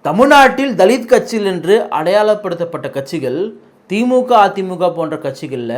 தமிழ்நாட்டில் தலித் கட்சிகள் என்று அடையாளப்படுத்தப்பட்ட கட்சிகள் திமுக, அதிமுக போன்ற கட்சிகளில்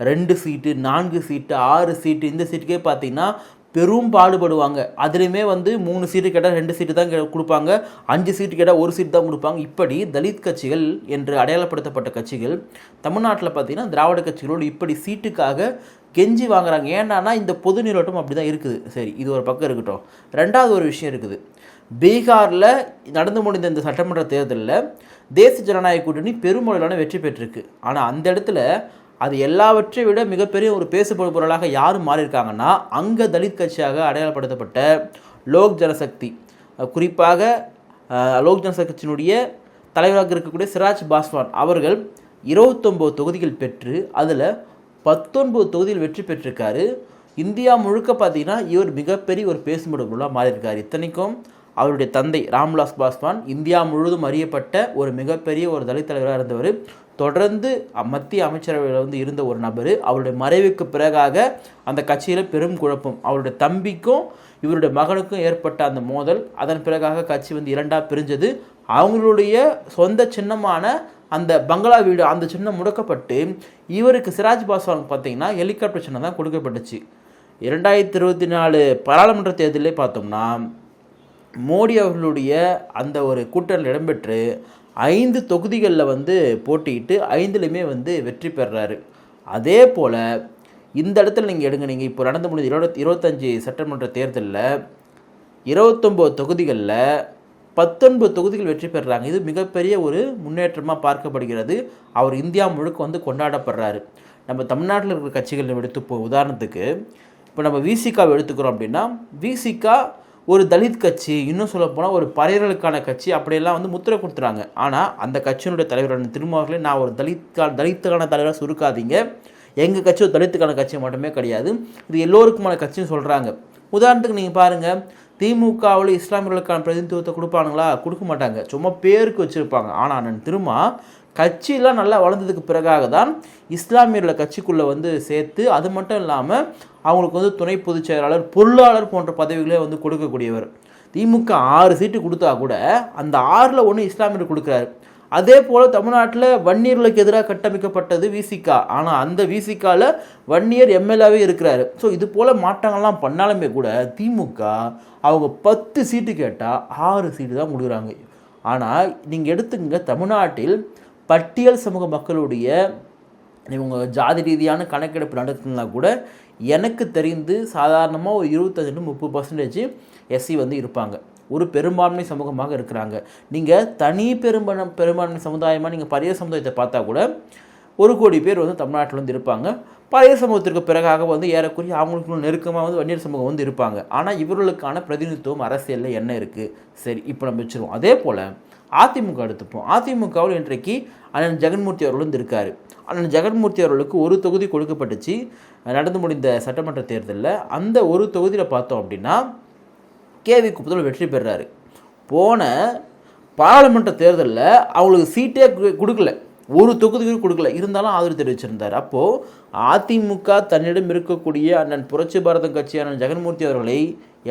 2 சீட்டு, 4 சீட்டு, 6 சீட்டு, இந்த சீட்டுக்கே பார்த்தீங்கன்னா பெரும் பாடுபடுவாங்க. அதுலேயுமே 3 சீட்டு கேட்டால் 2 சீட்டு தான் கொடுப்பாங்க, 5 சீட்டு கேட்டால் 1 சீட்டு தான் கொடுப்பாங்க. இப்படி தலித் கட்சிகள் என்று அடையாளப்படுத்தப்பட்ட கட்சிகள் தமிழ்நாட்டில் பார்த்தீங்கன்னா திராவிட கட்சிகளோடு இப்படி சீட்டுக்காக கெஞ்சி வாங்குறாங்க. ஏன்னா இந்த பொது நீரோட்டம் அப்படி தான் இருக்குது. சரி, இது ஒரு பக்கம் இருக்கட்டும். ரெண்டாவது ஒரு விஷயம் இருக்குது. பீகாரில் நடந்து முடிந்த இந்த சட்டமன்ற தேர்தலில் தேசிய ஜனநாயக கூட்டணி பெருமளவிலான வெற்றி பெற்றிருக்கு. ஆனால் அந்த இடத்துல அது எல்லாவற்றை விட மிகப்பெரிய ஒரு பேசுபொருள் பொருளாக யார் மாறியிருக்காங்கன்னா, அங்கே தலித் கட்சியாக அடையாளப்படுத்தப்பட்ட லோக் ஜனசக்தி, குறிப்பாக லோக் ஜனசக்தியினுடைய தலைவராக இருக்கக்கூடிய சிராஜ் பாஸ்வான் அவர்கள் 29 தொகுதிகள் பெற்று அதில் 19 தொகுதியில் வெற்றி பெற்றிருக்காரு. இந்தியா முழுக்க பார்த்தீங்கன்னா இவர் மிகப்பெரிய ஒரு பேசுபொருள் பொருளாக மாறியிருக்கார். இத்தனைக்கும் அவருடைய தந்தை ராம்விலாஸ் பாஸ்வான் இந்தியா முழுவதும் அறியப்பட்ட ஒரு மிகப்பெரிய ஒரு தலித் தலைவராக இருந்தவர். தொடர்ந்து மத்திய அமைச்சரவையில் இருந்த ஒரு நபர். அவருடைய மறைவுக்கு பிறகாக அந்த கட்சியில் பெரும் குழப்பம். அவருடைய தம்பிக்கும் இவருடைய மகனுக்கும் ஏற்பட்ட அந்த மோதல், அதன் பிறகாக கட்சி இரண்டாக பிரிஞ்சது. அவங்களுடைய சொந்த சின்னமான அந்த பங்களா வீடு, அந்த சின்னம் முடக்கப்பட்டு இவருக்கு சிராஜ் பாஸ்வான் பார்த்தீங்கன்னா ஹெலிகாப்டர் சின்னம் தான் கொடுக்கப்பட்டுச்சு. 2024 பாராளுமன்ற தேர்தலே பார்த்தோம்னா மோடி அவர்களுடைய அந்த ஒரு கூட்டணியில் இடம்பெற்று 5 தொகுதிகளில் போட்டியிட்டு 5லையுமே வெற்றி பெறுறாரு. அதே போல் இந்த இடத்துல நீங்கள் எடுங்க, நீங்கள் இப்போ நடந்து முடிஞ்ச 25 சட்டமன்ற தேர்தலில் 29 தொகுதிகளில் 19 தொகுதிகள் வெற்றி பெறுறாங்க. இது மிகப்பெரிய ஒரு முன்னேற்றமாக பார்க்கப்படுகிறது. அவர் இந்தியா முழுக்க கொண்டாடப்படுறாரு. நம்ம தமிழ்நாட்டில் இருக்கிற கட்சிகள் எடுத்துப்போம். உதாரணத்துக்கு இப்போ நம்ம விசிகாவை எடுத்துக்கிறோம் அப்படின்னா, விசிகா ஒரு தலித் கட்சி, இன்னும் சொல்லப்போனால் ஒரு பறையர்களுக்கான கட்சி, அப்படியெல்லாம் முத்திரை கொடுத்துறாங்க. ஆனால் அந்த கட்சியினுடைய தலைவரான திருமாவர்களே, நான் ஒரு தலித்துக்கான தலைவராக சுருக்காதீங்க, எங்கள் கட்சி ஒரு தலித்துக்கான கட்சி மட்டுமே கிடையாது, இது எல்லோருக்குமான கட்சின்னு சொல்கிறாங்க. உதாரணத்துக்கு நீங்கள் பாருங்கள், திமுகவில் இஸ்லாமியர்களுக்கான பிரதிநிதித்துவத்தை கொடுப்பானுங்களா? கொடுக்க மாட்டாங்க, சும்மா பேருக்கு வச்சுருப்பாங்க. ஆனால் அண்ணன் திருமா கட்சியெல்லாம் நல்லா வளர்ந்ததுக்கு பிறகாக தான் இஸ்லாமியர்களை கட்சிக்குள்ளே சேர்த்து, அது மட்டும் இல்லாமல் அவங்களுக்கு துணை பொதுச் செயலாளர், பொருளாளர் போன்ற பதவிகளே கொடுக்கக்கூடியவர். திமுக 6 சீட்டு கொடுத்தா கூட அந்த 6ல் 1 இஸ்லாமியர் கொடுக்குறாரு. அதே போல் தமிழ்நாட்டில் வன்னியர்களுக்கு எதிராக கட்டமைக்கப்பட்டது விசிகா. ஆனால் அந்த விசிகாவில் வன்னியர் எம்எல்ஏவே இருக்கிறாரு. ஸோ இது போல் மாற்றங்கள்லாம் பண்ணாலுமே கூட திமுக அவங்க 10 சீட்டு கேட்டால் 6 சீட்டு தான் கொடுக்குறாங்க. ஆனால் நீங்கள் எடுத்துக்கங்க, தமிழ்நாட்டில் பட்டியல் சமூக மக்களுடைய இவங்க ஜாதி ரீதியான கணக்கெடுப்பு நடக்குதுன்னா கூட எனக்கு தெரிந்து சாதாரணமாக ஒரு 25-30% எஸ்சி இருப்பாங்க. ஒரு பெரும்பான்மை சமூகமாக இருக்கிறாங்க. நீங்கள் தனி பெரும்பான்மை சமுதாயமாக நீங்கள் பழைய சமுதாயத்தை பார்த்தா கூட 1 கோடி பேர் தமிழ்நாட்டில் இருப்பாங்க. பழைய சமூகத்திற்கு பிறகாக ஏறக்குறைய அவங்களுக்கு நெருக்கமாக வன்னியர் சமூகம் இருப்பாங்க. ஆனால் இவர்களுக்கான பிரதிநிதித்துவம் அரசியலில் என்ன இருக்குது? சரி, இப்போ நம்ம வச்சுருவோம். அதே போல் அதிமுக எடுத்துப்போம். அதிமுகவில் இன்றைக்கு அண்ணன் ஜெகன்மூர்த்தி அவர்களும் இருக்கார். அண்ணன் ஜெகன்மூர்த்தி அவர்களுக்கு 1 தொகுதி கொடுக்கப்பட்டுச்சு நடந்து முடிந்த சட்டமன்ற தேர்தலில். அந்த 1 தொகுதியில் பார்த்தோம் அப்படின்னா கேவி குப்பத்தில் வெற்றி பெறுறாரு. போன பாராளுமன்ற தேர்தலில் அவங்களுக்கு சீட்டே கொடுக்கல, 1 தொகுதிக்கு கொடுக்கல, இருந்தாலும் ஆதரவு தெரிவிச்சிருந்தார். அப்போது அதிமுக தன்னிடம் இருக்கக்கூடிய அண்ணன் புரட்சி பாரதம் கட்சி அண்ணன் ஜெகன்மூர்த்தி அவர்களை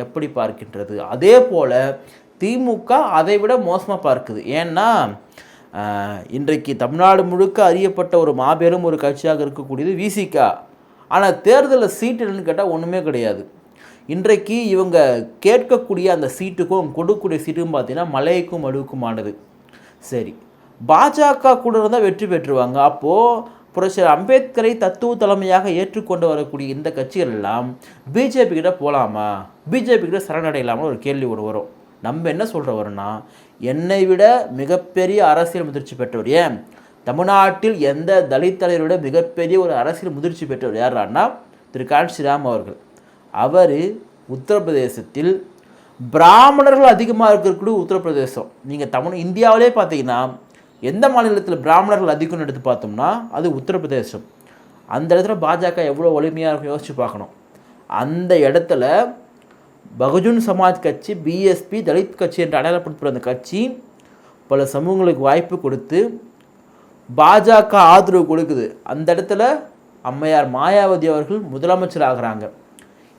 எப்படி பார்க்கின்றது? அதே போல் திமுக அதை விட மோசமாக பார்க்குது. ஏன்னா இன்றைக்கு தமிழ்நாடு முழுக்க அறியப்பட்ட ஒரு மாபெரும் ஒரு கட்சியாக இருக்கக்கூடியது விசிகா. ஆனால் தேர்தலில் சீட்டு என்னன்னு கேட்டால் ஒன்றுமே கிடையாது. இன்றைக்கு இவங்க கேட்கக்கூடிய அந்த சீட்டுக்கும் கொடுக்கக்கூடிய சீட்டுக்கும் பார்த்தீங்கன்னா மலைக்கும் மடுவுக்குமானது. சரி, பாஜக கூட இருந்தால் வெற்றி பெற்றுவாங்க. அப்போது புரட்சி அம்பேத்கரை தத்துவ தலைமையாக ஏற்றுக்கொண்டு வரக்கூடிய இந்த கட்சிகள் எல்லாம் பிஜேபி கிட்ட போகலாமா, பிஜேபி கிட்ட சரணடையலாமா ஒரு கேள்வி வரும். நம்ம என்ன சொல்கிறவர்னா, என்னை விட மிகப்பெரிய அரசியல் முதிர்ச்சி பெற்றவர், ஏன் தமிழ்நாட்டில் எந்த தலித் தலைவரை விட மிகப்பெரிய ஒரு அரசியல் முதிர்ச்சி பெற்றவர் யாரான்னா திரு காஞ்சிராம் அவர்கள். அவர் உத்தரப்பிரதேசத்தில் பிராமணர்கள் அதிகமாக இருக்கக்கூடிய உத்தரப்பிரதேசம். நீங்கள் இந்தியாவிலே பார்த்தீங்கன்னா எந்த மாநிலத்தில் பிராமணர்கள் அதிகம்னு எடுத்து பார்த்தோம்னா அது உத்தரப்பிரதேசம். அந்த இடத்துல பாஜக எவ்வளோ வலிமையாக இருக்கும் யோசித்து பார்க்கணும். அந்த இடத்துல பகுஜன் சமாஜ் கட்சி, பிஎஸ்பி, தலித் கட்சி என்று அடையாளப்படுத்துகிற அந்த கட்சி பல சமூகங்களுக்கு வாய்ப்பு கொடுத்து பாஜக ஆதரவு கொடுக்குது. அந்த இடத்துல அம்மையார் மாயாவதி அவர்கள் முதலமைச்சர் ஆகிறாங்க.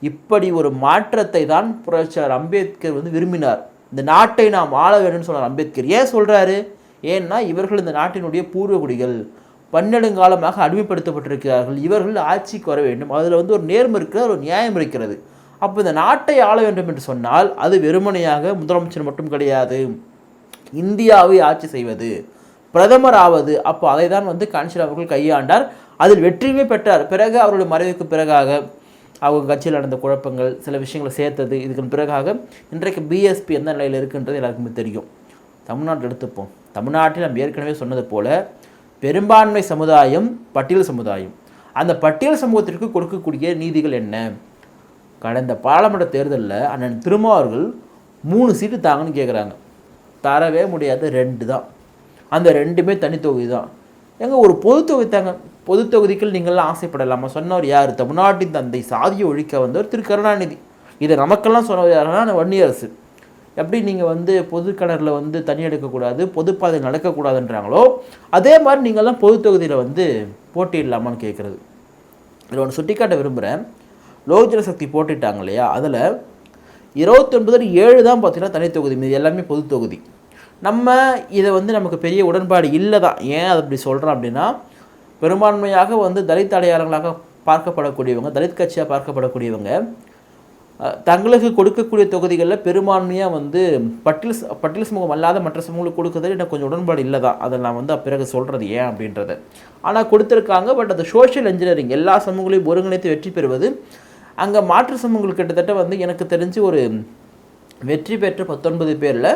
இப்படி ஒரு மாற்றத்தை தான் புரட்சியாளர் அம்பேத்கர் விரும்பினார். இந்த நாட்டை நாம் ஆள வேணும்னு சொன்னார் அம்பேத்கர். ஏன் சொல்கிறாரு? ஏன்னா இவர்கள் இந்த நாட்டினுடைய பூர்வகுடிகள், பன்னெடுங்காலமாக அடிமைப்படுத்தப்பட்டிருக்கிறார்கள், இவர்கள் ஆட்சிக்கு வர வேண்டும், அதில் வந்து ஒரு நேர்மை இருக்கிறது, ஒரு நியாயம் இருக்கிறது. அப்போ இந்த நாட்டை ஆள வேண்டும் என்று சொன்னால் அது வெறுமனையாக முதலமைச்சர் மட்டும் கிடையாது, இந்தியாவை ஆட்சி செய்வது, பிரதமர் ஆவது. அப்போ அதை தான் வந்து காஞ்சிராம் அவர்கள் கையாண்டார். அதில் வெற்றியுமே பெற்றார். பிறகு அவருடைய மறைவுக்கு பிறகாக அவங்க கட்சியில் நடந்த குழப்பங்கள், சில விஷயங்களை சேர்த்தது, இதுக்கு பிறகாக இன்றைக்கு பிஎஸ்பி எந்த நிலையில் இருக்குன்றது எல்லாருக்குமே தெரியும். தமிழ்நாட்டில் எடுத்துப்போம். தமிழ்நாட்டில் நம்ம ஏற்கனவே சொன்னது போல பெரும்பான்மை சமுதாயம், பட்டியல் சமுதாயம். அந்த பட்டியல் சமூகத்திற்கு கொடுக்கக்கூடிய நீதிகள் என்ன? கடந்த பாராளுமன்ற தேர்தலில் அண்ணன் திருமாவர்கள் 3 சீட்டு தாங்கன்னு கேட்குறாங்க. தரவே முடியாது, 2 தான். அந்த 2மே தனி தொகுதி தான். எங்க ஒரு பொது தொகுதி தாங்க. பொது தொகுதிகள் நீங்கள்லாம் ஆசைப்படலாமா? சொன்னவர் யார்? தமிழ்நாட்டின் தந்தை, சாதியை ஒழிக்க வந்தவர் திரு கருணாநிதி. இதை நமக்கெல்லாம் சொன்னவர் யாருன்னா வன்னியரசு. எப்படி நீங்கள் வந்து பொது கிணறில் வந்து தண்ணி எடுக்கக்கூடாது, பொதுப்பாதை நடக்கக்கூடாதுன்றாங்களோ அதே மாதிரி நீங்கள்லாம் பொது தொகுதியில் வந்து போட்டியிடலாமான்னு கேட்குறது. இதில் ஒன்று சுட்டிக்காட்ட விரும்புகிறேன். லோக் ஜனசக்தி போட்டிட்டாங்க இல்லையா, அதில் 29-7 தான் பார்த்தீங்கன்னா தனி தொகுதி, மீது எல்லாமே பொது தொகுதி. நம்ம இதை வந்து நமக்கு பெரிய உடன்பாடு இல்லை தான். ஏன் அது அப்படி சொல்கிறோம் அப்படின்னா, பெரும்பான்மையாக வந்து தலித் அடையாளங்களாக பார்க்கப்படக்கூடியவங்க, தலித் கட்சியாக பார்க்கப்படக்கூடியவங்க தங்களுக்கு கொடுக்கக்கூடிய தொகுதிகளில் பெரும்பான்மையாக வந்து பட்டியல் சமூகம் அல்லாத மற்ற சமூகங்களுக்கு கொடுக்குறது எனக்கு கொஞ்சம் உடன்பாடு இல்லை தான். அதை நான் வந்து பிறகு சொல்கிறது ஏன் அப்படின்றத. ஆனால் கொடுத்துருக்காங்க. பட் அது சோஷியல் இன்ஜினியரிங், எல்லா சமூகங்களையும் ஒருங்கிணைத்து வெற்றி பெறுவது. அங்கே மாற்று சமூகங்கள் கிட்டத்தட்ட வந்து எனக்கு தெரிஞ்சு ஒரு வெற்றி பெற்ற 19 பேரில்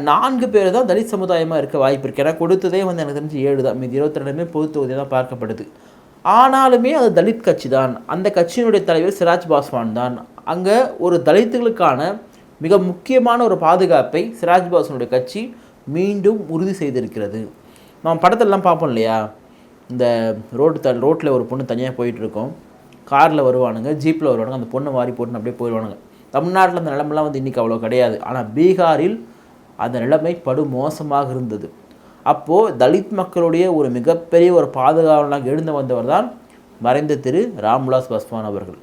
4 பேர் தான் தலித் சமுதாயமாக இருக்க வாய்ப்பு இருக்குது. ஏன்னா கொடுத்ததே வந்து எனக்கு தெரிஞ்சு 7 தான், மீது 22 பொது தொகுதி தான் பார்க்கப்படுது. ஆனாலுமே அது தலித் கட்சி தான். அந்த கட்சியினுடைய தலைவர் சிராஜ் பாஸ்வான் தான். அங்கே ஒரு தலித்துகளுக்கான மிக முக்கியமான ஒரு பாதுகாப்பை சிராஜ் பாஸ்வானுடைய கட்சி மீண்டும் உறுதி செய்திருக்கிறது. நம்ம படத்திலலாம் பார்ப்போம் இல்லையா, இந்த ரோட்டில் ஒரு பொண்ணு தனியாக போயிட்டுருக்கோம், காரில் வருவானுங்க, ஜீப்பில் வருவானுங்க, அந்த பொண்ணை வாரி போட்டுன்னு அப்படியே போயிடுவானுங்க. தமிழ்நாட்டில் அந்த நிலைமைலாம் வந்து இன்றைக்கி அவ்வளோ கிடையாது. ஆனால் பீகாரில் அந்த நிலைமை படு மோசமாக இருந்தது. அப்போது தலித் மக்களுடைய ஒரு மிகப்பெரிய ஒரு பாதுகாவலனாக எழுந்து வந்தவர் தான் மறைந்த திரு ராம்விலாஸ் பாஸ்வான் அவர்கள்.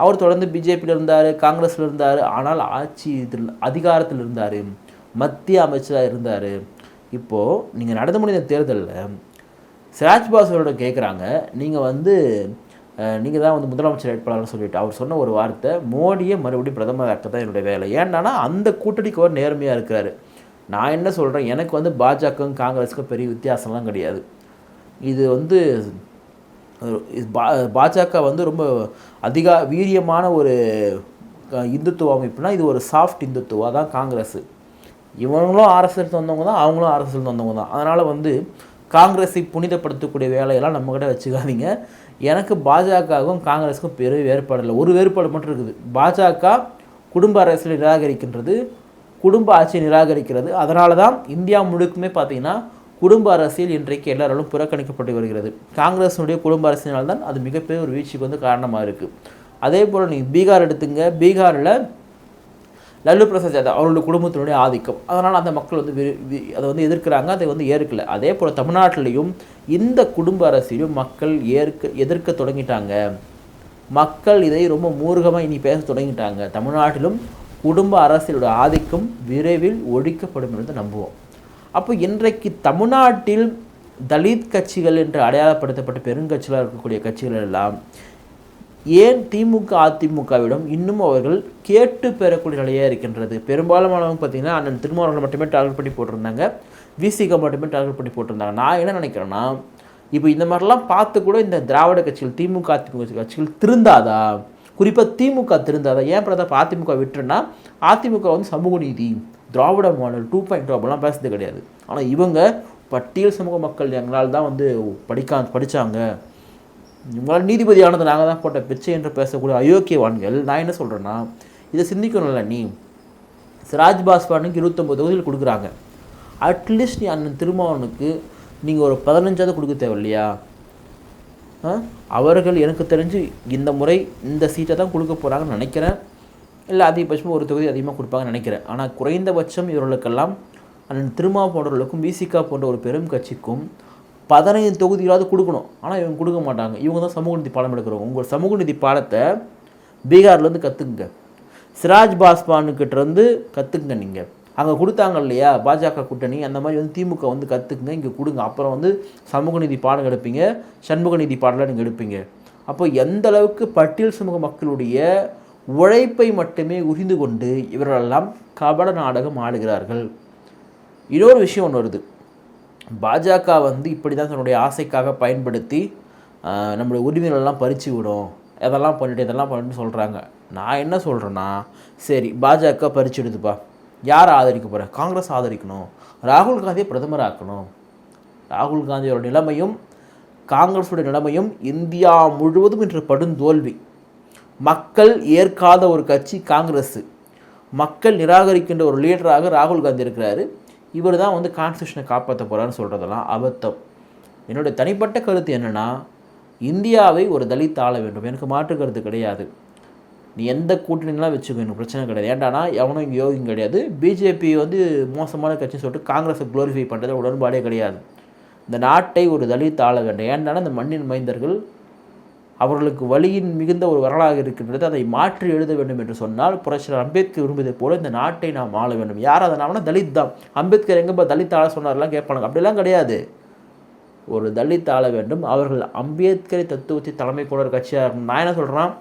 அவர் தொடர்ந்து பிஜேபியில் இருந்தார், காங்கிரஸில் இருந்தார். ஆனால் அதிகாரத்தில் இருந்தார், மத்திய அமைச்சராக இருந்தார். இப்போது நீங்கள் நடந்து முடிந்த தேர்தலில் சிராஜ் பாஸ்வானோட கேட்குறாங்க, நீங்கள் வந்து நீங்கள் தான் வந்து முதலமைச்சர் வேட்பாளர்னு சொல்லிட்டு அவர் சொன்ன ஒரு வார்த்தை, மோடியை மறுபடியும் பிரதமராக்க தான் என்னுடைய வேலை. ஏன்னா அந்த கூட்டணிக்கு அவர் நேர்மையாக இருக்கிறாரு. நான் என்ன சொல்கிறேன், எனக்கு வந்து பாஜகவும் காங்கிரஸுக்கும் பெரிய வித்தியாசம்லாம் கிடையாது. இது வந்து பாஜக வந்து ரொம்ப வீரியமான ஒரு இந்துத்துவ அமைப்புனா, இது ஒரு சாஃப்ட் இந்துத்துவா தான் காங்கிரஸ். இவங்களும் ஆர்எஸ்எஸ் வந்தவங்க தான், அவங்களும் ஆர்எஸ்எஸ் வந்தவங்க தான். அதனால் வந்து காங்கிரஸை புனிதப்படுத்தக்கூடிய வேலையெல்லாம் நம்மக்கிட்ட வச்சுக்காதீங்க. எனக்கு பாஜகவும் காங்கிரஸுக்கும் பெரிய வேறுபாடு இல்லை. ஒரு வேறுபாடு மட்டும் இருக்குது. பாஜக குடும்ப அரசியலை நிராகரிக்கின்றது, குடும்ப ஆட்சியை நிராகரிக்கிறது. அதனால தான் இந்தியா முழுக்குமே பார்த்தீங்கன்னா குடும்ப அரசியல் இன்றைக்கு எல்லாராலும் புறக்கணிக்கப்பட்டு வருகிறது. காங்கிரஸினுடைய குடும்ப அரசியலால் தான் அது மிகப்பெரிய ஒரு வீழ்ச்சிக்கு வந்து காரணமாக இருக்குது. அதே போல் நீங்கள் பீகார் எடுத்துங்க, பீகாரில் லல்லு பிரசாத் யாதவ் அவருடைய குடும்பத்தினுடைய ஆதிக்கம், அதனால் அந்த மக்கள் வந்து அதை வந்து எதிர்க்கிறாங்க, அதை வந்து ஏற்கலை. அதே போல் தமிழ்நாட்டிலையும் இந்த குடும்ப அரசியலும் மக்கள் எதிர்க்க தொடங்கிட்டாங்க. மக்கள் இதை ரொம்ப மூர்க்கமாக இனி பேச தொடங்கிட்டாங்க. தமிழ்நாட்டிலும் குடும்ப அரசியலோட ஆதிக்கம் விரைவில் ஒழிக்கப்படும் என்று நம்புவோம். அப்போ இன்றைக்கு தமிழ்நாட்டில் தலித் கட்சிகள் என்று அடையாளப்படுத்தப்பட்ட பெருங்கட்சிகளாக இருக்கக்கூடிய கட்சிகள் எல்லாம் ஏன் திமுக அதிமுகவிடம் இன்னும் அவர்கள் கேட்டு பெறக்கூடிய நிலையாக இருக்கின்றது? பெரும்பாலானவங்க பார்த்தீங்கன்னா அண்ணன் திருமாவளவன் மட்டுமே டார்கெட் பண்ணி போட்டிருந்தாங்க, விசிக மட்டுமே டார்கெட் பண்ணி போட்டிருந்தாங்க. நான் என்ன நினைக்கிறேன்னா, இப்போ இந்த மாதிரிலாம் பார்த்து கூட இந்த திராவிட கட்சிகள், திமுக அதிமுக கட்சிகள் திருந்தாதா? குறிப்பாக திமுக திருந்தாதா? ஏன் பிரதமர் அதிமுக விட்டுருன்னா, அதிமுக வந்து சமூக நீதி, திராவிட மாடல் 2.0 அப்படிலாம் பேசுறது கிடையாது. ஆனால் இவங்க பட்டியல் சமூக மக்கள் எங்களால் தான் வந்து படித்தாங்க, இவங்களால் நீதிபதியானது நாங்கள் தான் போட்ட பிச்சை என்று பேசக்கூடிய அயோக்கியவான்கள். நான் என்ன சொல்கிறேன்னா, இதை சிந்திக்கணும்ல. நீ சிராஜ் பாஸ்வானுக்கு 29 தொகுதிகள் கொடுக்குறாங்க. அட்லீஸ்ட் நீ அண்ணன் திருமாவனுக்கு நீங்கள் ஒரு 15ஆவது கொடுக்க தேவை இல்லையா? அவர்கள் எனக்கு தெரிஞ்சு இந்த முறை இந்த சீட்டை தான் கொடுக்க போகிறாங்கன்னு நினைக்கிறேன். இல்லை அதிகபட்சமாக ஒரு தொகுதி அதிகமாக கொடுப்பாங்கன்னு நினைக்கிறேன். ஆனால் குறைந்தபட்சம் இவர்களுக்கெல்லாம் அண்ணன் திருமா போன்றவர்களுக்கும் விசிகா போன்ற ஒரு பெரும் கட்சிக்கும் 15 தொகுதிகளாவது கொடுக்கணும். ஆனால் இவங்க கொடுக்க மாட்டாங்க. இவங்க தான் சமூக நீதி பாடம் எடுக்கிறவங்க. உங்கள் சமூக நீதி பாடத்தை பீகார்லேருந்து கற்றுக்குங்க, சிராஜ் பாஸ்வானுக்கிட்டேருந்து கற்றுக்குங்க. நீங்கள் அங்கே கொடுத்தாங்க இல்லையா பாஜக கூட்டணி, அந்த மாதிரி வந்து திமுக வந்து கற்றுக்குங்க, இங்கே கொடுங்க. அப்புறம் வந்து சமூக நீதி பாடம் எடுப்பீங்க, சண்முக நீதி பாடலாம் நீங்கள் எடுப்பீங்க. அப்போ எந்த அளவுக்கு பட்டியல் சமூக மக்களுடைய உழைப்பை மட்டுமே உறிந்து கொண்டு இவர்களெல்லாம் கபட நாடகம் ஆடுகிறார்கள். இன்னொரு விஷயம் ஒன்று வருது. பாஜக வந்து இப்படி தான் தன்னுடைய ஆசைக்காக பயன்படுத்தி நம்மளுடைய உரிமைகளெல்லாம் பறித்து விடும், இதெல்லாம் பண்ணிட்டு இதெல்லாம் பண்ணிட்டு சொல்கிறாங்க. நான் என்ன சொல்கிறேன்னா, சரி பாஜக பறிச்சு விடுதுப்பா, யார் ஆதரிக்க போகிற? காங்கிரஸ் ஆதரிக்கணும், ராகுல் காந்தியை பிரதமர் ஆக்கணும். ராகுல் காந்தியோட நிலைமையும் காங்கிரஸுடைய நிலைமையும் இந்தியா முழுவதும் இன்று படுந்தோல்வி. மக்கள் ஏற்காத ஒரு கட்சி காங்கிரஸ், மக்கள் நிராகரிக்கின்ற ஒரு லீடராக ராகுல் காந்தி இருக்கிறாரு. இவர் தான் வந்து கான்ஸ்டியூஷனை காப்பாற்ற போகிறான்னு சொல்கிறதெல்லாம் அபத்தம். என்னுடைய தனிப்பட்ட கருத்து என்னென்னா, இந்தியாவை ஒரு தலித் ஆள வேண்டும், எனக்கு மாற்று கருத்து கிடையாது. நீ எந்த கூட்டணிலாம் வச்சுக்கோ, எனக்கு பிரச்சனை கிடையாது. ஏன்டானா எவனும் இங்கே யோகியும் கிடையாது. பிஜேபி வந்து மோசமான கட்சின்னு சொல்லிட்டு காங்கிரஸை க்ளோரிஃபை பண்ணுறது உடன்பாடே கிடையாது. இந்த நாட்டை ஒரு தலித் ஆள வேண்டும். ஏன்டானா இந்த மண்ணின் மைந்தர்கள் அவர்களுக்கு வழியின் மிகுந்த ஒரு வரலாறு இருக்கின்றது, அதை மாற்றி எழுத வேண்டும் என்று சொன்னால் புரட்சியாளர் அம்பேத்கர் விரும்பியதை போல இந்த நாட்டை நாம் ஆள வேண்டும். யார் அதனால தலித் தான். அம்பேத்கர் எங்கே தலித் ஆள சொன்னார்லாம் கேட்பாங்க, அப்படிலாம் கிடையாது. ஒரு தலித் ஆள வேண்டும். அவர்கள் அம்பேத்கரை தத்துவத்தை தலைமை கொண்ட ஒரு கட்சியாக இருக்கணும். நான் என்ன சொல்கிறேன்,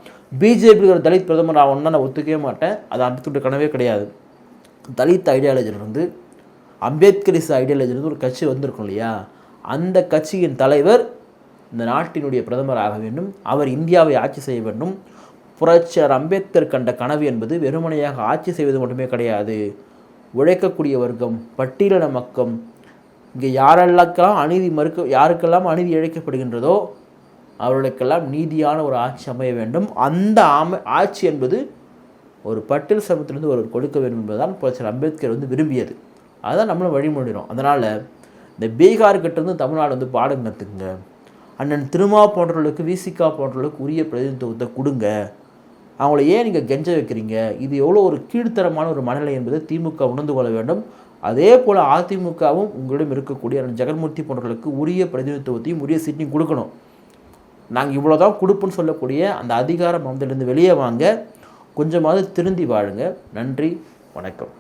பிஜேபி ஒரு தலித் பிரதமர் ஆகணும்னா நான் ஒத்துக்கவே மாட்டேன். அது அம்பேத்கருடைய கனவே கிடையாது. தலித் ஐடியாலஜிலிருந்து அம்பேத்கரிஸ் ஐடியாலஜிலிருந்து ஒரு கட்சி வந்திருக்கும் இல்லையா, அந்த கட்சியின் தலைவர் இந்த நாட்டினுடைய பிரதமர் ஆக வேண்டும். அவர் இந்தியாவை ஆட்சி செய்ய வேண்டும். புரட்சியாளர் அம்பேத்கர் கண்ட கனவு என்பது வெறுமனையாக ஆட்சி செய்வது மட்டுமே கிடையாது. உழைக்கக்கூடிய வர்க்கம், பட்டியலின மக்கள், இங்கே யாருக்கெல்லாம் அநீதி இழைக்கப்படுகின்றதோ அவர்களுக்கெல்லாம் நீதியான ஒரு ஆட்சி அமைய வேண்டும். அந்த ஆட்சி என்பது ஒரு பட்டியல் சமூகத்திலிருந்து ஒரு கொடுக்க வேண்டும் என்பதுதான் புரட்சியாளர் அம்பேத்கர் வந்து விரும்பியது. அதுதான் நம்மளும் வழிமொழிகிறோம். அதனால் இந்த பீகார்கிட்டேருந்து தமிழ்நாடு வந்து பாடம் கற்றுக்குங்க. அண்ணன் திருமா போன்றவர்களுக்கு, விசிகா போன்றவர்களுக்கு உரிய பிரதிநிதித்துவத்தை கொடுங்க. அவங்கள ஏன் நீங்கள் கெஞ்ச வைக்கிறீங்க? இது எவ்வளோ ஒரு கீழ்த்தரமான ஒரு மனநிலை என்பதை திமுக உணர்ந்து கொள்ள வேண்டும். அதே போல் அதிமுகவும் உங்களிடம் இருக்கக்கூடிய ஜெகன்மூர்த்தி போன்றவர்களுக்கு உரிய பிரதிநிதித்துவத்தையும் உரிய சீட்டையும் கொடுக்கணும். நாங்கள் இவ்வளோ தான் கொடுப்புன்னு சொல்லக்கூடிய அந்த அதிகார மமத்திலிருந்து வெளியே வாங்க, கொஞ்சமாவது திருந்தி வாழுங்க. நன்றி, வணக்கம்.